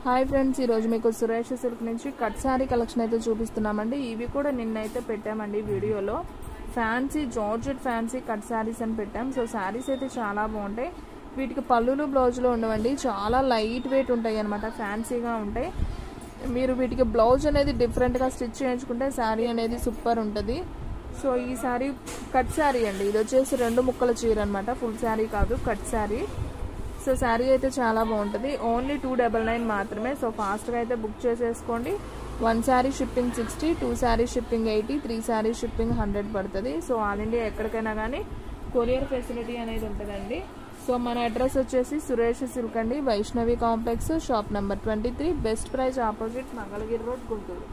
Hi friends, ఈరోజు మీకు Suresh silk నుంచి కట్ శారీ కలెక్షన్ అయితే చూపిస్తున్నామండి. ఇవి కూడా నిన్నైతే పెట్టామండి వీడియోలో. Fancy georgette fancy cut saris అని పెట్టాం. సో శారీస్ అయితే చాలా బాగుంటాయి. వీటికి పళ్ళులు బ్లౌజులు ఉండవండి, చాలా లైట్ వెయిట్ ఉంటాయి అనమాట, ఫ్యాన్సీగా ఉంటాయి. మీరు వీటికి బ్లౌజ్ అనేది డిఫరెంట్గా స్టిచ్ చేయించుకుంటే శారీ అనేది సూపర్ ఉంటుంది. సో ఈ శారీ కట్ శారీ అండి. ఇది వచ్చేసి 2 ముక్కల చీర అనమాట, ఫుల్ శారీ కాదు, కట్ శారీ. సో శారీ అయితే చాలా బాగుంటుంది. ఓన్లీ 299 మాత్రమే. సో ఫాస్ట్గా అయితే బుక్ చేసేసుకోండి. 1 sari shipping 60, 2 sari shipping 80, 3 sari shipping 100 పడుతుంది. సో ఆల్ ఇండియా ఎక్కడికైనా కానీ కొరియర్ ఫెసిలిటీ అనేది ఉంటుందండి. సో మన అడ్రస్ వచ్చేసి సురేష్ సిల్క్ అండి, Vaishnavi complex, shop number 23, best price opposite, Mangalagiri road, Guntur.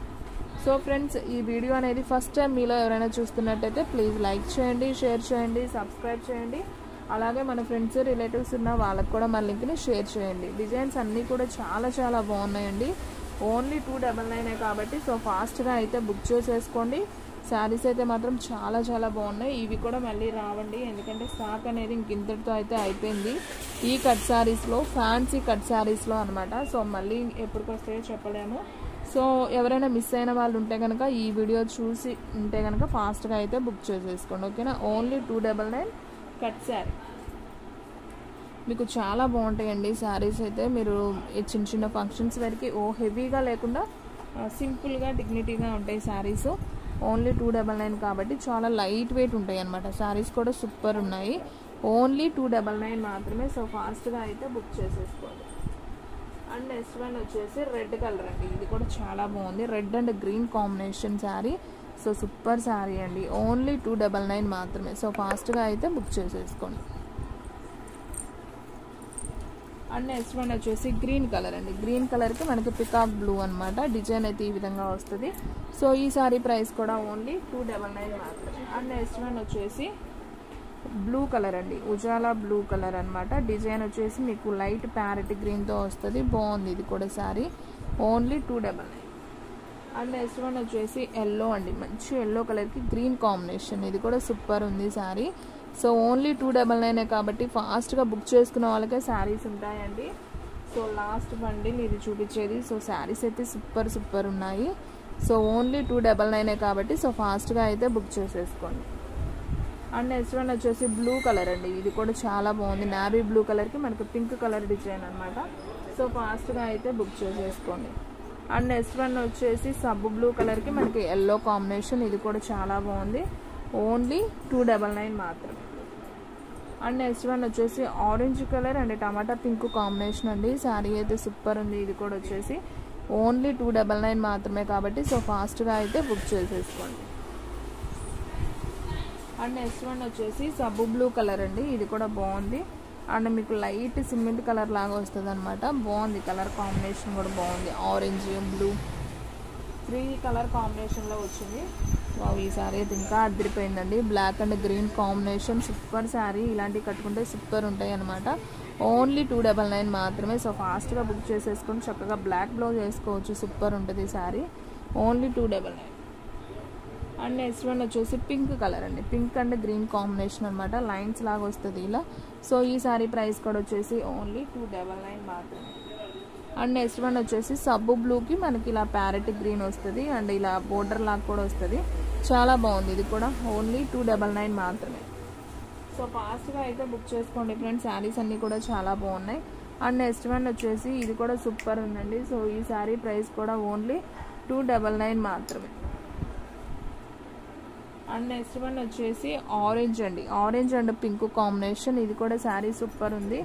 So friends, ఈ వీడియో అనేది ఫస్ట్ టైం మీలో ఎవరైనా చూస్తున్నట్టయితే ప్లీజ్ లైక్ చేయండి, షేర్ చేయండి, సబ్స్క్రైబ్ చేయండి. అలాగే మన ఫ్రెండ్స్ రిలేటివ్స్ ఉన్న వాళ్ళకి కూడా మన లింక్ని షేర్ చేయండి. డిజైన్స్ అన్నీ కూడా చాలా చాలా బాగున్నాయండి. ఓన్లీ 299 కాబట్టి సో ఫాస్ట్గా అయితే బుక్ చేసేసుకోండి. శారీస్ అయితే మాత్రం చాలా చాలా బాగున్నాయి. ఇవి కూడా మళ్ళీ రావండి, ఎందుకంటే స్టాక్ అనేది ఇంతటితో అయితే అయిపోయింది ఈ కట్ శారీస్లో, ఫ్యాన్సీ కట్ శారీస్లో అనమాట. సో మళ్ళీ ఎప్పటికి వస్తాయో చెప్పలేము. సో ఎవరైనా మిస్ అయిన వాళ్ళు ఉంటే కనుక ఈ వీడియో చూసి ఉంటే కనుక ఫాస్ట్గా అయితే బుక్ చేసేసుకోండి, ఓకేనా. Only 299 cut sari. మీకు చాలా బాగుంటాయండి శారీస్ అయితే. మీరు చిన్న చిన్న ఫంక్షన్స్ వరకు హెవీగా లేకుండా సింపుల్గా డిగ్నిటీగా ఉంటాయి శారీస్. ఓన్లీ 299 కాబట్టి చాలా లైట్ వెయిట్ ఉంటాయి అనమాట. శారీస్ కూడా సూపర్ ఉన్నాయి. ఓన్లీ 299 మాత్రమే. సో ఫాస్ట్గా అయితే బుక్ చేసేసుకోండి. అండ్ నెక్స్ట్ వన్ వచ్చేసి రెడ్ కలర్ అండి. ఇది కూడా చాలా బాగుంది, red and green combination sari. So super sari అండి. ఓన్లీ 299 మాత్రమే. సో ఫాస్ట్గా అయితే బుక్ చేసేసుకోండి. అండ్ నెక్స్ట్ వన్ వచ్చేసి గ్రీన్ కలర్ అండి. గ్రీన్ కలర్కి మనకి పికాక్ బ్లూ అనమాట. డిజైన్ అయితే ఈ విధంగా వస్తుంది. సో ఈ శారీ ప్రైస్ కూడా ఓన్లీ 299 మాత్రమే. అండ్ నెక్స్ట్ వన్ వచ్చేసి బ్లూ కలర్ అండి, ఉజాలా బ్లూ కలర్ అనమాట. డిజైన్ వచ్చేసి మీకు లైట్ ప్యారెట్ గ్రీన్తో వస్తుంది, బాగుంది ఇది కూడా sari. Only 299. And next one వచ్చేసి ఎల్లో అండి, మంచి ఎల్లో కలర్కి గ్రీన్ కాంబినేషన్. ఇది కూడా సూపర్ ఉంది శారీ. సో ఓన్లీ 299 కాబట్టి ఫాస్ట్గా బుక్ చేసుకున్న వాళ్ళకే శారీస్ ఉంటాయండి. సో లాస్ట్ బండిల్ ఇది చూపించేది. సో శారీస్ అయితే సూపర్ సూపర్ ఉన్నాయి. సో ఓన్లీ 299 కాబట్టి సో ఫాస్ట్గా అయితే బుక్ చేసేసుకోండి. అండ్ నెక్స్ట్ వన్ వచ్చేసి బ్లూ కలర్ అండి. ఇది కూడా చాలా బాగుంది, నావీ బ్లూ కలర్కి మనకి పింక్ కలర్ డిజైన్ అనమాట. సో ఫాస్ట్గా అయితే బుక్ చేసేసుకోండి. అండ్ నెక్స్ట్ వన్ వచ్చేసి సబ్బు బ్లూ కలర్కి మనకి ఎల్లో కాంబినేషన్. ఇది కూడా చాలా బాగుంది. ఓన్లీ 299 మాత్రమే. అండ్ నెక్స్ట్ వన్ వచ్చేసి orange colour and tomato pink combination అండి. శారీ అయితే సూపర్ ఉంది. ఇది కూడా వచ్చేసి ఓన్లీ 299 మాత్రమే కాబట్టి సో ఫాస్ట్గా అయితే బుక్ చేసేసుకోండి. అండ్ నెక్స్ట్ వన్ వచ్చేసి సబ్బు బ్లూ కలర్ అండి. ఇది కూడా బాగుంది. అండ్ మీకు లైట్ సిమెంట్ కలర్ లాగా వస్తుంది అనమాట. బాగుంది, కలర్ కాంబినేషన్ కూడా బాగుంది. ఆరెంజ్ బ్లూ 3 కలర్ కాంబినేషన్లో వచ్చింది. ఈ శారీ అయితే ఇంకా అదిరిపోయిందండి. Black and green combination, super sari. ఇలాంటివి కట్టుకుంటే సూపర్ ఉంటాయి అనమాట. ఓన్లీ 299 మాత్రమే. సో ఫాస్ట్గా బుక్ చేసేసుకొని చక్కగా బ్లాక్ బ్లౌజ్ వేసుకోవచ్చు, సూపర్ ఉంటుంది sari. Only 299. And next one వచ్చేసి పింక్ కలర్ అండి. పింక్ అండ్ గ్రీన్ కాంబినేషన్ అనమాట, లైన్స్ లాగా వస్తుంది ఇలా. సో ఈ శారీ ప్రైస్ కూడా వచ్చేసి ఓన్లీ 299 మాత్రమే. అండ్ నెక్స్ట్ వన్ వచ్చేసి సబ్బు బ్లూకి మనకి ఇలా ప్యారెట్ గ్రీన్ వస్తుంది అండ్ ఇలా బోర్డర్ లాగా కూడా వస్తుంది. చాలా బాగుంది. ఇది కూడా ఓన్లీ 299 మాత్రమే. సో ఫాస్ట్గా అయితే బుక్ చేసుకోండి ఫ్రెండ్స్. శారీస్ అన్నీ కూడా చాలా బాగున్నాయి. అండ్ నెక్స్ట్ వన్ వచ్చేసి ఇది కూడా సూపర్ ఉందండి. సో ఈ శారీ ప్రైస్ కూడా ఓన్లీ 299 మాత్రమే. అండ్ నెక్స్ట్ వన్ వచ్చేసి ఆరెంజ్ అండి, ఆరెంజ్ అండ్ పింక్ కాంబినేషన్. ఇది కూడా శారీ సూపర్ ఉంది.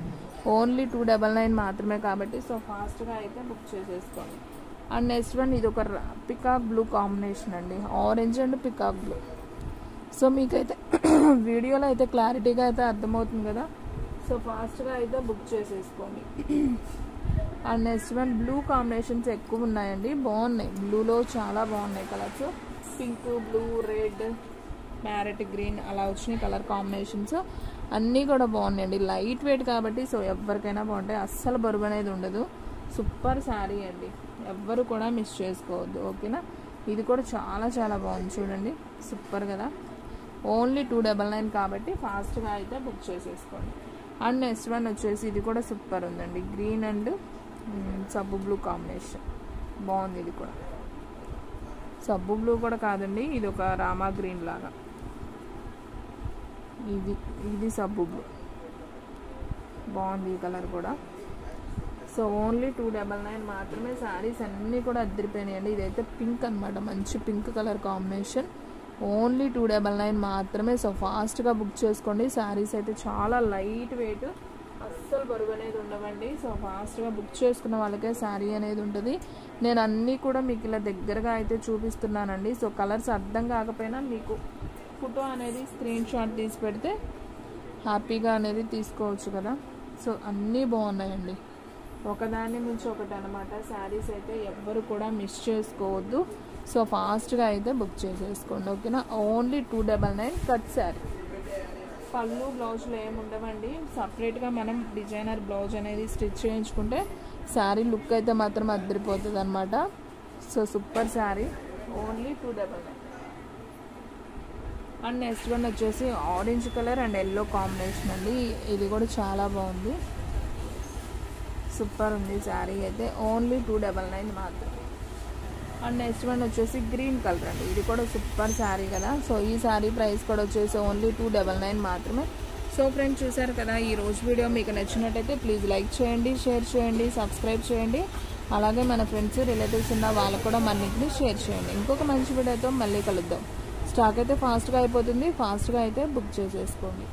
ఓన్లీ 299 మాత్రమే కాబట్టి సో ఫాస్ట్గా అయితే బుక్ చేసేసుకోండి. అండ్ నెక్స్ట్ వన్ ఇది ఒక పికాక్ బ్లూ కాంబినేషన్ అండి, orange and peacock blue. So మీకైతే వీడియోలో అయితే క్లారిటీగా అయితే అర్థమవుతుంది కదా. సో ఫాస్ట్గా అయితే బుక్ చేసేసుకోండి. And next one blue combinations ఎక్కువ ఉన్నాయండి, బాగున్నాయి. బ్లూలో చాలా బాగున్నాయి colours. Pink, blue, red, parrot green అలా వచ్చినాయి కలర్ కాంబినేషన్స్. అన్నీ కూడా బాగున్నాయండి, లైట్ వెయిట్ కాబట్టి సో ఎవరికైనా బాగుంటాయి. అస్సలు బరువు అనేది ఉండదు. సూపర్ శారీ అండి, ఎవ్వరు కూడా మిస్ చేసుకోవద్దు, ఓకేనా. ఇది కూడా చాలా చాలా బాగుంది చూడండి, సూపర్ కదా. ఓన్లీ 299 కాబట్టి ఫాస్ట్గా అయితే బుక్ చేసేసుకోండి. అండ్ నెక్స్ట్ వన్ వచ్చేసి ఇది కూడా సూపర్ ఉందండి, గ్రీన్ అండ్ సబ్బు బ్లూ కాంబినేషన్ బాగుంది. ఇది కూడా సబ్బు బ్లూ కూడా కాదండి, ఇది ఒక రామా గ్రీన్ లాగా. ఇది సబ్బు బ్లూ బాగుంది ఈ కలర్ కూడా. సో ఓన్లీ 299 మాత్రమే. శారీస్ అన్నీ కూడా అద్దరిపోయినాయండి. ఇదైతే పింక్ అనమాట, మంచి పింక్ కలర్ కాంబినేషన్. ఓన్లీ 299 మాత్రమే. సో ఫాస్ట్గా బుక్ చేసుకోండి. శారీస్ అయితే చాలా లైట్ వెయిట్, అస్సలు బరువు అనేది ఉండవండి. సో ఫాస్ట్గా బుక్ చేసుకున్న వాళ్ళకే శారీ అనేది ఉంటుంది. నేను అన్నీ కూడా మీకు ఇలా దగ్గరగా అయితే చూపిస్తున్నానండి. సో కలర్స్ అర్థం కాకపోయినా మీకు ఫోటో అనేది స్క్రీన్ షాట్ తీసి పెడితే హ్యాపీగా అనేది తీసుకోవచ్చు కదా. సో అన్నీ బాగున్నాయండి, ఒకదాని నుంచి ఒకటి అనమాట. శారీస్ అయితే ఎవ్వరు కూడా మిస్ చేసుకోవద్దు. సో ఫాస్ట్గా అయితే బుక్ చేసేసుకోండి, ఓకేనా. Only 299 cut sari. పళ్ళు బ్లౌజ్లో ఏమి ఉండవండి, సపరేట్గా మనం డిజైనర్ బ్లౌజ్ అనేది స్టిచ్ చేయించుకుంటే శారీ లుక్ అయితే మాత్రం అద్దరిపోతుంది అనమాట. So super sari, only 299. And next one వచ్చేసి orange colour and yellow combination అండి. ఇది కూడా చాలా బాగుంది, సూపర్ ఉంది శారీ అయితే. ఓన్లీ 299 మాత్రం. అండ్ నెక్స్ట్ వన్ వచ్చేసి గ్రీన్ కలర్ అండి. ఇది కూడా సూపర్ శారీ కదా. సో ఈ శారీ ప్రైస్ కూడా వచ్చేసి ఓన్లీ 299 మాత్రమే. సో ఫ్రెండ్స్ చూసారు కదా, ఈ రోజు వీడియో మీకు నచ్చినట్టయితే ప్లీజ్ లైక్ చేయండి, షేర్ చేయండి, సబ్స్క్రైబ్ చేయండి. అలాగే మన ఫ్రెండ్స్ రిలేటివ్స్ ఉన్న వాళ్ళకు కూడా మన్నిటిని షేర్ చేయండి. ఇంకొక మంచి వీడియోతో మళ్ళీ కలుద్దాం. స్టాక్ అయితే ఫాస్ట్గా అయిపోతుంది, ఫాస్ట్గా అయితే బుక్ చేసేసుకోండి.